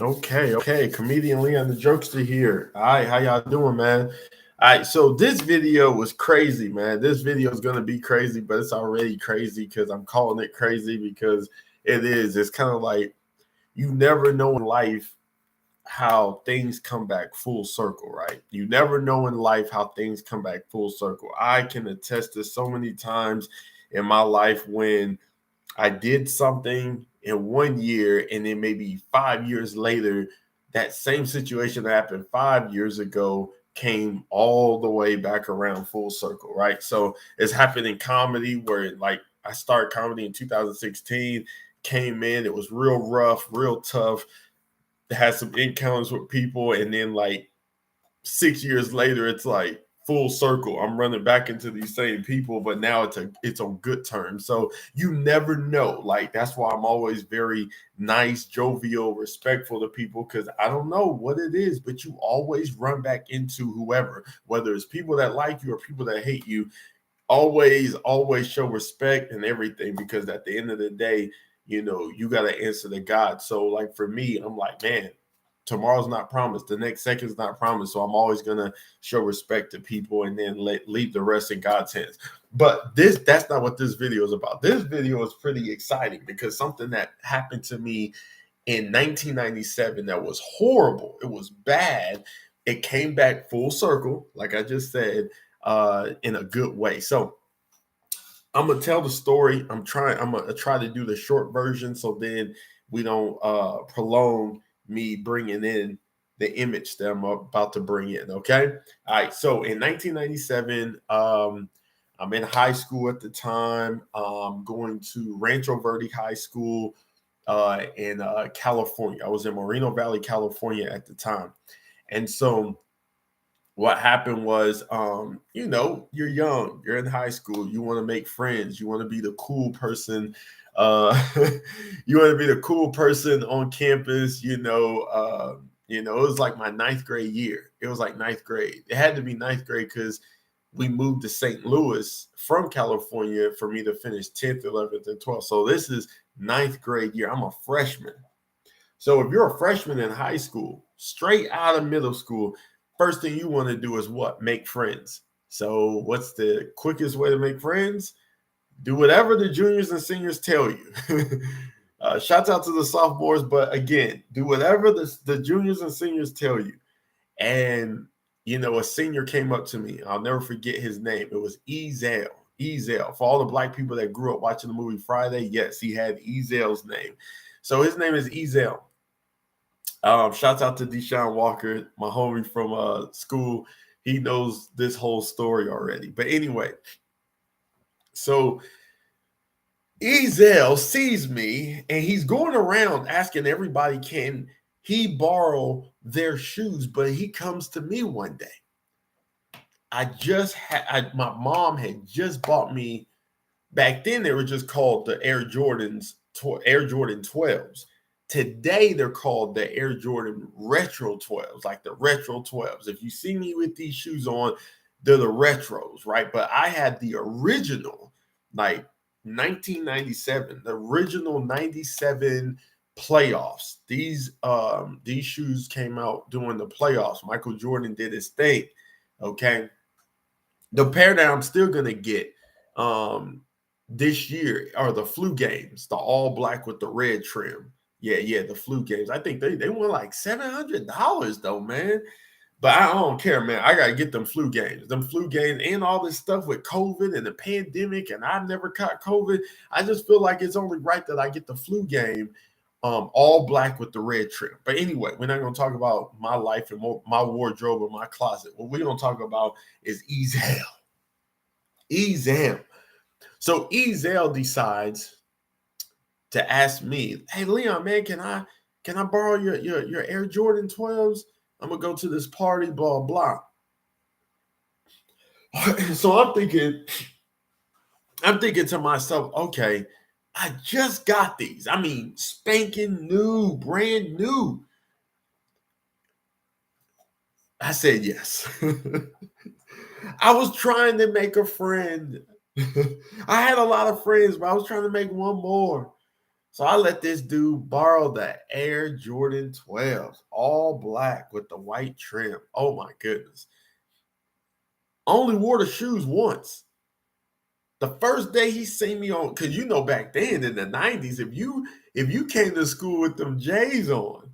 Okay. Comedian Leon the Jokester here. All right, how y'all doing, man? All right, so this video was crazy, man. This video is gonna be crazy, but it's already crazy because I'm calling it crazy because it is. It's kind of like you never know in life how things come back full circle, right? You never know in life how things come back full circle. I can attest to so many times in my life when I did something in 1 year, and then maybe 5 years later, that same situation that happened 5 years ago came all the way back around full circle, right? So it's happened in comedy where, like, I started comedy in 2016, came in, it was real rough, real tough, had some encounters with people, and then like 6 years later, it's like full circle. I'm running back into these same people, but now it's on good terms. So you never know. Like that's why I'm always very nice, jovial, respectful to people because I don't know what it is, but you always run back into whoever, whether it's people that like you or people that hate you. Always show respect and everything because at the end of the day, you got to answer to God. So like for me, I'm like, man, tomorrow's not promised. The next second's not promised. So I'm always gonna show respect to people and then leave the rest in God's hands. But that's not what this video is about. This video is pretty exciting because something that happened to me in 1997 that was horrible. It was bad. It came back full circle, like I just said, in a good way. So I'm gonna tell the story. I'm gonna try to do the short version so then we don't prolong me bringing in the image that I'm about to bring in. Okay. All right. So in 1997, I'm in high school at the time. Going to Rancho Verde High School in California. I was in Moreno Valley, California at the time, and so what happened was you're young, you're in high school, you want to make friends, you want to be the cool person, uh you want to be the cool person on campus. It was like my ninth grade year. It was like ninth grade. It had to be ninth grade because we moved to St. Louis from California for me to finish 10th, 11th, and 12th. So this is ninth grade year. I'm a freshman. So if you're a freshman in high school, straight out of middle school, first thing you want to do is what? Make friends. So what's the quickest way to make friends? Do whatever the juniors and seniors tell you. Shouts out to the sophomores, but again, do whatever the juniors and seniors tell you. And a senior came up to me. I'll never forget his name. It was Ezel. Ezel. For all the black people that grew up watching the movie Friday, yes, he had Ezel's name. So his name is Ezel. Shouts out to Deshaun Walker, my homie from school. He knows this whole story already. But anyway, so Ezel sees me and he's going around asking everybody, can he borrow their shoes? But he comes to me one day. My mom had just bought me, back then they were just called the Air Jordan 12s. Today they're called the Air Jordan Retro 12s, like the Retro 12s. If you see me with these shoes on, they're the retros, right? But I had the original, like 1997, the original 97 playoffs. These shoes came out during the playoffs. Michael Jordan did his thing. Okay. The pair that I'm still gonna get this year are the flu games, the all black with the red trim. Yeah, the flu games. I think they won like $700 though, man. But I don't care, man. I gotta get them flu games, and all this stuff with COVID and the pandemic. And I've never caught COVID. I just feel like it's only right that I get the flu game, all black with the red trim. But anyway, we're not gonna talk about my life and my wardrobe or my closet. What we're gonna talk about is Ezel. Ezel. So Ezel decides to ask me, "Hey Leon, man, can I borrow your Air Jordan 12s? I'm gonna go to this party, blah blah." So I'm thinking to myself, okay, I just got these. I mean, spanking new, brand new. I said yes. I was trying to make a friend. I had a lot of friends, but I was trying to make one more. So I let this dude borrow the Air Jordan 12s, all black with the white trim. Oh my goodness. Only wore the shoes once. The first day he seen me on, because you know back then in the 90s, if you came to school with them J's on,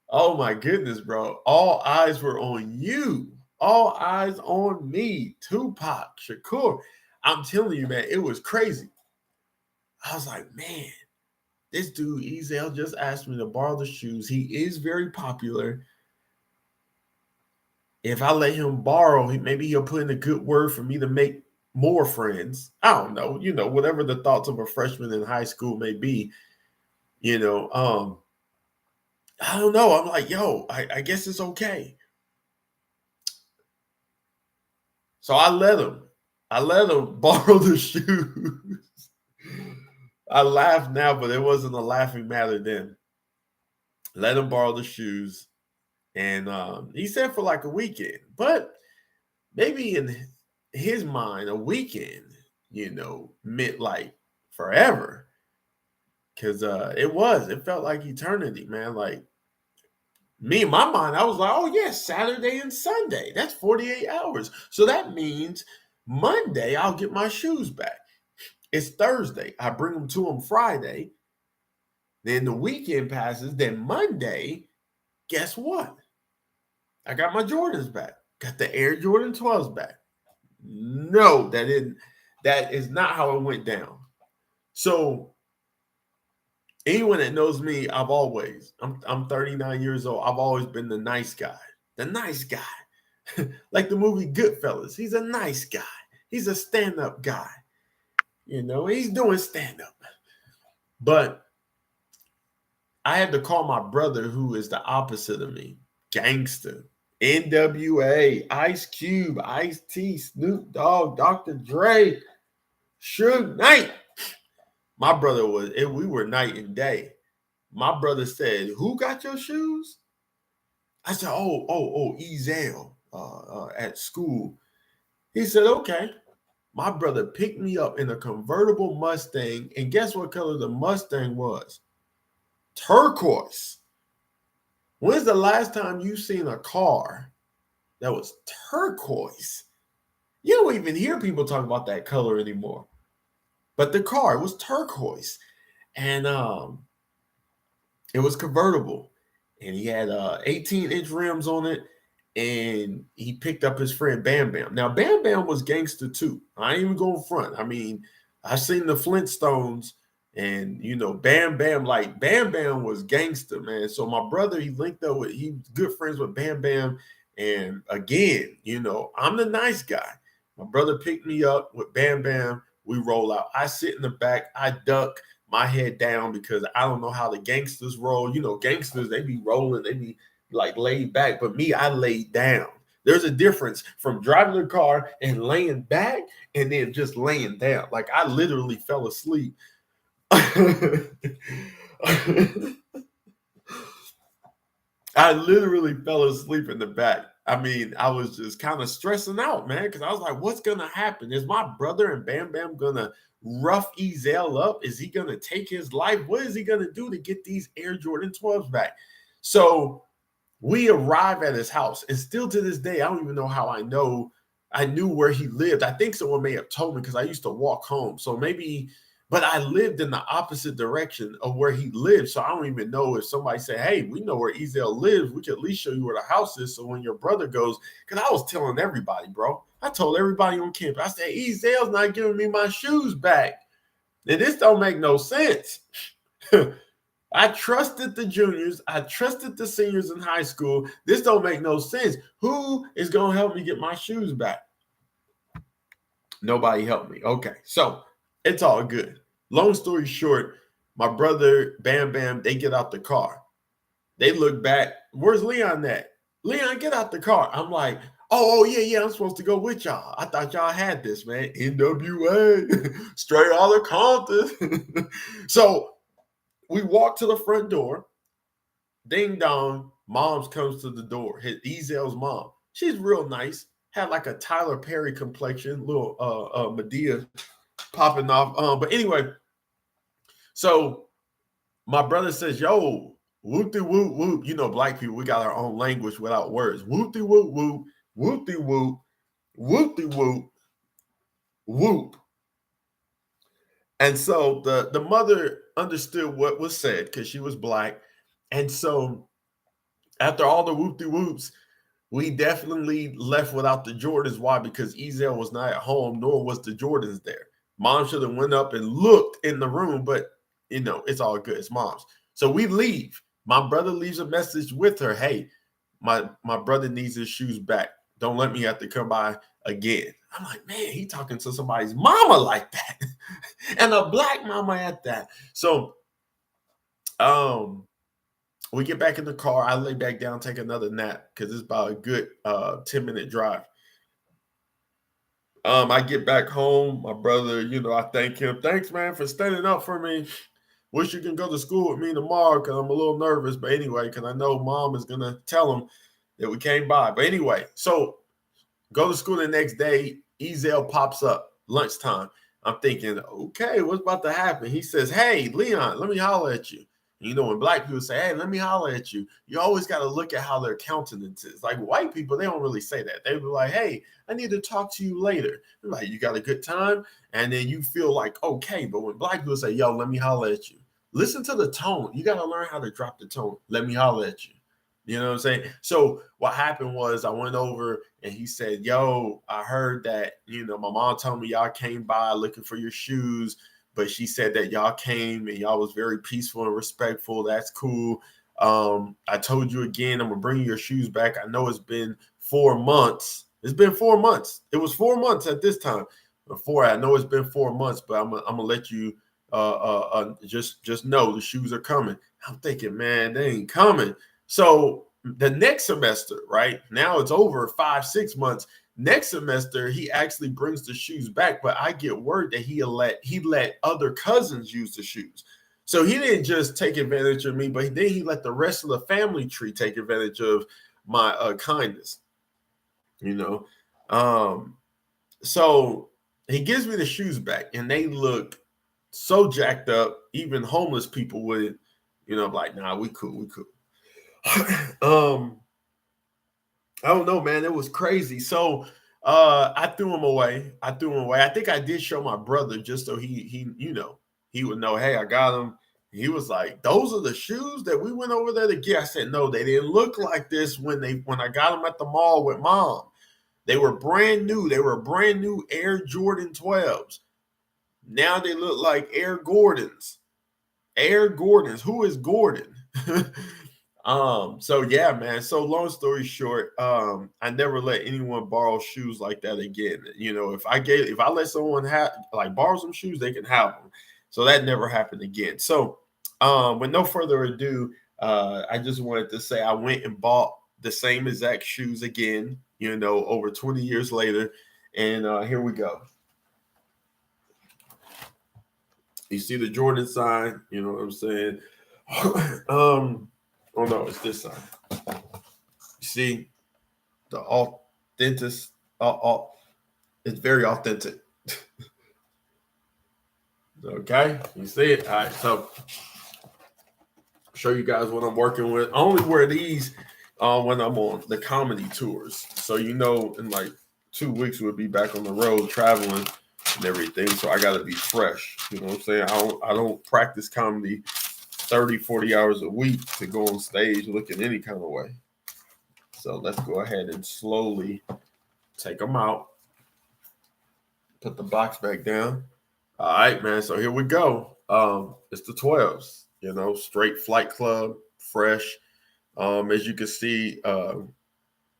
oh my goodness, bro. All eyes were on you. All eyes on me. Tupac, Shakur. I'm telling you, man, it was crazy. I was like, man, this dude, Ezell, just asked me to borrow the shoes. He is very popular. If I let him borrow, maybe he'll put in a good word for me to make more friends. I don't know, whatever the thoughts of a freshman in high school may be, I don't know. I'm like, yo, I guess it's okay. So I let him borrow the shoes. I laugh now, but it wasn't a laughing matter then. Let him borrow the shoes. And he said for like a weekend. But maybe in his mind, a weekend, meant like forever. Because it felt like eternity, man. Like me in my mind, I was like, oh, yeah, Saturday and Sunday. That's 48 hours. So that means Monday, I'll get my shoes back. It's Thursday. I bring them to him Friday. Then the weekend passes. Then Monday, guess what? I got my Jordans back. Got the Air Jordan 12s back. No, that is not how it went down. So anyone that knows me, I'm 39 years old. I've always been the nice guy. The nice guy. Like the movie Goodfellas. He's a nice guy. He's a stand-up guy. He's doing stand-up. But I had to call my brother, who is the opposite of me. Gangster. NWA, Ice Cube, Ice-T, Snoop Dogg, Dr. Dre, Suge Knight. My brother we were night and day. My brother said, who got your shoes? I said, oh, Ezell at school. He said, okay. My brother picked me up in a convertible Mustang, and guess what color the Mustang was? Turquoise. When's the last time you seen a car that was turquoise? You don't even hear people talk about that color anymore. But the car, it was turquoise. And it was convertible. And he had 18-inch rims on it. And he picked up his friend Bam Bam. Now, Bam Bam was gangster too. I ain't even going front. I mean, I seen the Flintstones, and Bam Bam was gangster, man. So my brother, he linked up he was good friends with Bam Bam. And again, I'm the nice guy. My brother picked me up with Bam Bam. We roll out. I sit in the back. I duck my head down because I don't know how the gangsters roll. Gangsters, they be rolling. They be like laid back, but me, I laid down. There's a difference from driving the car and laying back and then just laying down. Like I literally fell asleep. I literally fell asleep in the back. I mean, I was just kind of stressing out, man, because I was like, what's going to happen? Is my brother and Bam Bam going to rough Ezell up? Is he going to take his life? What is he going to do to get these Air Jordan 12s back? So we arrive at his house, and still to this day, I don't even know how I knew where he lived. I think someone may have told me because I used to walk home. So maybe, but I lived in the opposite direction of where he lived. So I don't even know if somebody said, hey, we know where Ezell lives. We can at least show you where the house is. So when your brother goes, because I was telling everybody, bro. I told everybody on campus, I said, Ezell's not giving me my shoes back. And this don't make no sense. I trusted the juniors. I trusted the seniors in high school. This don't make no sense. Who is going to help me get my shoes back? Nobody helped me. Okay, so it's all good. Long story short, my brother, Bam Bam, they get out the car. They look back. Where's Leon at? Leon, get out the car. I'm like, oh, yeah, I'm supposed to go with y'all. I thought y'all had this, man. NWA, straight out of Compton. So we walk to the front door. Ding dong, mom's comes to the door. Ezell's mom. She's real nice. Had like a Tyler Perry complexion, little Medea popping off. But anyway, so My brother says, yo, whoop-de whoop whoop. You know, black people, we got our own language without words. Whoop-de whoop whoop, whoop-de whoop, whoop-de whoop, whoop. And so the mother understood what was said because she was black. And so after all the whoop-de-whoops, we definitely left without the Jordans. Why? Because Ezel was not at home, nor was the Jordans there. Mom should have went up and looked in the room, but you know, it's all good. It's mom's. So we leave. My brother leaves a message with her. Hey, my brother needs his shoes back. Don't let me have to come by again. I'm like, man, he talking to somebody's mama like that. And a black mama at that. So we get back in the car. I lay back down, take another nap because it's about a good 10-minute drive. I get back home. My brother, you know, I thank him. Thanks, man, for standing up for me. Wish you can go to school with me tomorrow because I'm a little nervous. But anyway, because I know mom is going to tell him that we came by. But anyway, so go to school the next day. Ezel pops up, lunchtime. I'm thinking, okay, what's about to happen? He says, hey, Leon, let me holler at you. You know, when black people say, hey, let me holler at you, you always got to look at how their countenance is. Like white people, they don't really say that. They be like, hey, I need to talk to you later. They're like, you got a good time? And then you feel like, okay. But when black people say, yo, let me holler at you, listen to the tone. You got to learn how to drop the tone. Let me holler at you. You know what I'm saying? So what happened was I went over and he said, yo, I heard that, you know, my mom told me y'all came by looking for your shoes, but she said that y'all came and y'all was very peaceful and respectful. That's cool. I told you again, I'm going to bring your shoes back. I know it's been 4 months. It's been 4 months. It was 4 months at this time. Before I know it's been 4 months, but I'm going to let you just know the shoes are coming. I'm thinking, man, they ain't coming. So the next semester, right now it's over 5-6 months. Next semester, he actually brings the shoes back, but I get word that he let other cousins use the shoes. So he didn't just take advantage of me, but then he let the rest of the family tree take advantage of my kindness. You know, so he gives me the shoes back, and they look so jacked up. Even homeless people would, you know, like, nah, we cool. I don't know, man. It was crazy. So I threw them away. I think I did show my brother just so he you know he would know, hey, I got them. He was like, those are the shoes that we went over there to get. I said, no, they didn't look like this when I got them at the mall with mom. They were brand new. They were brand new Air Jordan 12s. Now they look like Air Gordons. Air Gordons. Who is Gordon? So yeah, man. So long story short, I never let anyone borrow shoes like that again. You know, if I let someone borrow some shoes, they can have them. So that never happened again. So with no further ado, I just wanted to say I went and bought the same exact shoes again, you know, over 20 years later. And here we go. You see the Jordan sign, you know what I'm saying? Oh no, it's this side. You see the authentic. It's very authentic. Okay, you see it. All right, so show you guys what I'm working with. I only wear these when I'm on the comedy tours. So you know, in like 2 weeks we'll be back on the road traveling and everything. So I got to be fresh. You know what I'm saying? I don't practice comedy 30, 40 hours a week to go on stage looking any kind of way. So let's go ahead and slowly take them out. Put the box back down. All right, man. So here we go. It's the 12s, you know, straight Flight Club, fresh. As you can see,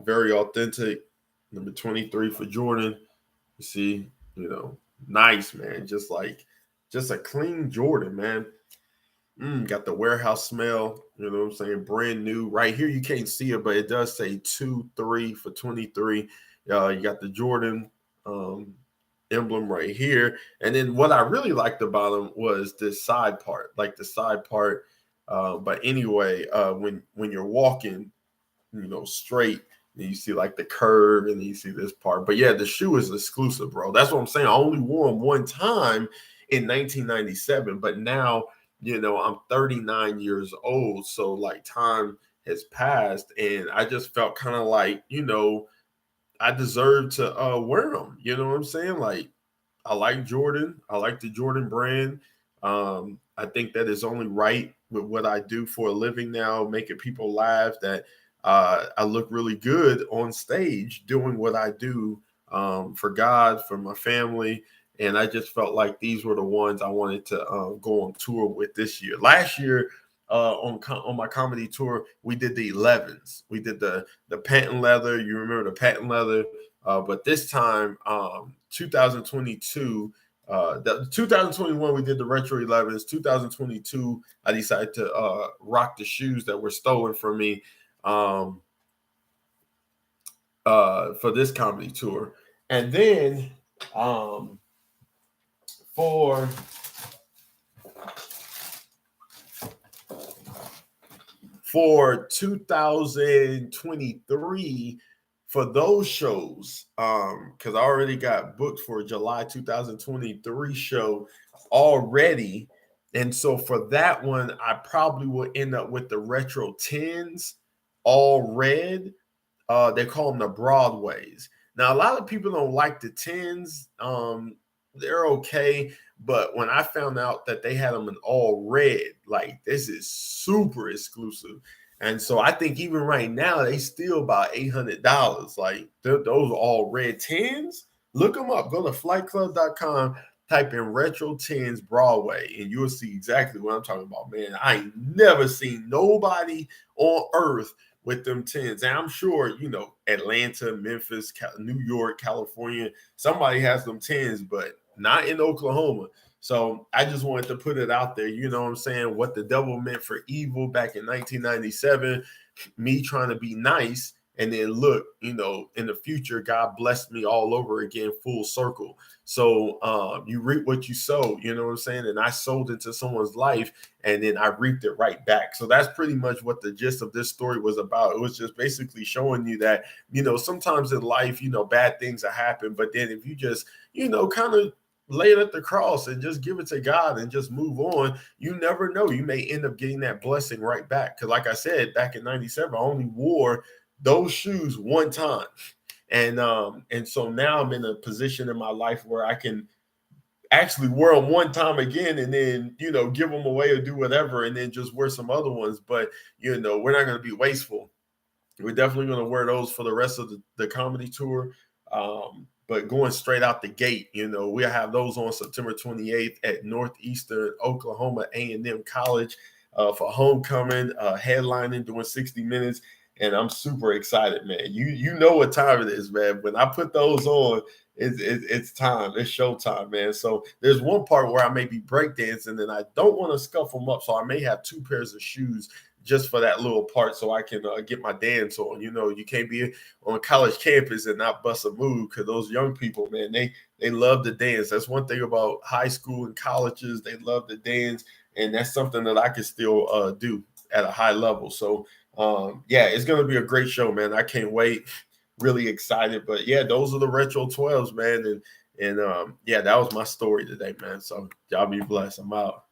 very authentic. Number 23 for Jordan. You see, you know, nice, man. Just a clean Jordan, man. Got the warehouse smell, you know what I'm saying? Brand new. Right here, you can't see it, but it does say 2-3 for 23. You got the Jordan emblem right here. And then what I really liked about them was this side part, like the side part. But anyway, when you're walking, you know, straight, and you see like the curve, and you see this part. But yeah, the shoe is exclusive, bro. That's what I'm saying. I only wore them one time in 1997, but now I'm 39 years old. So like time has passed and I just felt kind of like, I deserve to wear them. You know what I'm saying? Like I like Jordan. I like the Jordan brand. I think that is only right with what I do for a living now, making people laugh, that I look really good on stage doing what I do for God, for my family. And I just felt like these were the ones I wanted to go on tour with this year. Last year, on my comedy tour, we did the 11s. We did the patent leather. You remember the patent leather? But this time, 2022, the 2021 we did the retro 11s. 2022, I decided to rock the shoes that were stolen from me for this comedy tour, and then for for 2023 for those shows, because I already got booked for July 2023 show already. And so for that one, I probably will end up with the retro 10s, all red. They call them the Broadways. Now, a lot of people don't like the 10s. They're okay. But when I found out that they had them in all red, like this is super exclusive. And so I think even right now, they still about $800. Like those are all red 10s. Look them up. Go to flightclub.com, type in retro 10s Broadway, and you'll see exactly what I'm talking about, man. I ain't never seen nobody on earth with them 10s. And I'm sure, Atlanta, Memphis, New York, California, somebody has them 10s, but not in Oklahoma. So I just wanted to put it out there, you know what I'm saying? What the devil meant for evil back in 1997, me trying to be nice. And then look, in the future, God blessed me all over again, full circle. So you reap what you sow, you know what I'm saying? And I sowed into someone's life and then I reaped it right back. So that's pretty much what the gist of this story was about. It was just basically showing you that, sometimes in life, bad things will happen. But then if you just, kind of lay it at the cross and just give it to God and just move on, you never know. You may end up getting that blessing right back. Because like I said, back in 97, I only wore those shoes one time. And so now I'm in a position in my life where I can actually wear them one time again and then, give them away or do whatever and then just wear some other ones. But, we're not going to be wasteful. We're definitely going to wear those for the rest of the comedy tour. But going straight out the gate, we'll have those on September 28th at Northeastern Oklahoma A&M College for homecoming, headlining, doing 60 minutes. And I'm super excited, man. You know what time it is, man. When I put those on, it's time. It's showtime, man. So there's one part where I may be breakdancing and I don't want to scuff them up. So I may have two pairs of shoes just for that little part so I can get my dance on. You can't be on college campus and not bust a move because those young people, man, they love to dance. That's one thing about high school and colleges. They love to dance. And that's something that I can still do at a high level. So, it's going to be a great show, man. I can't wait. Really excited. But, yeah, those are the Retro 12s, man. And that was my story today, man. So y'all be blessed. I'm out.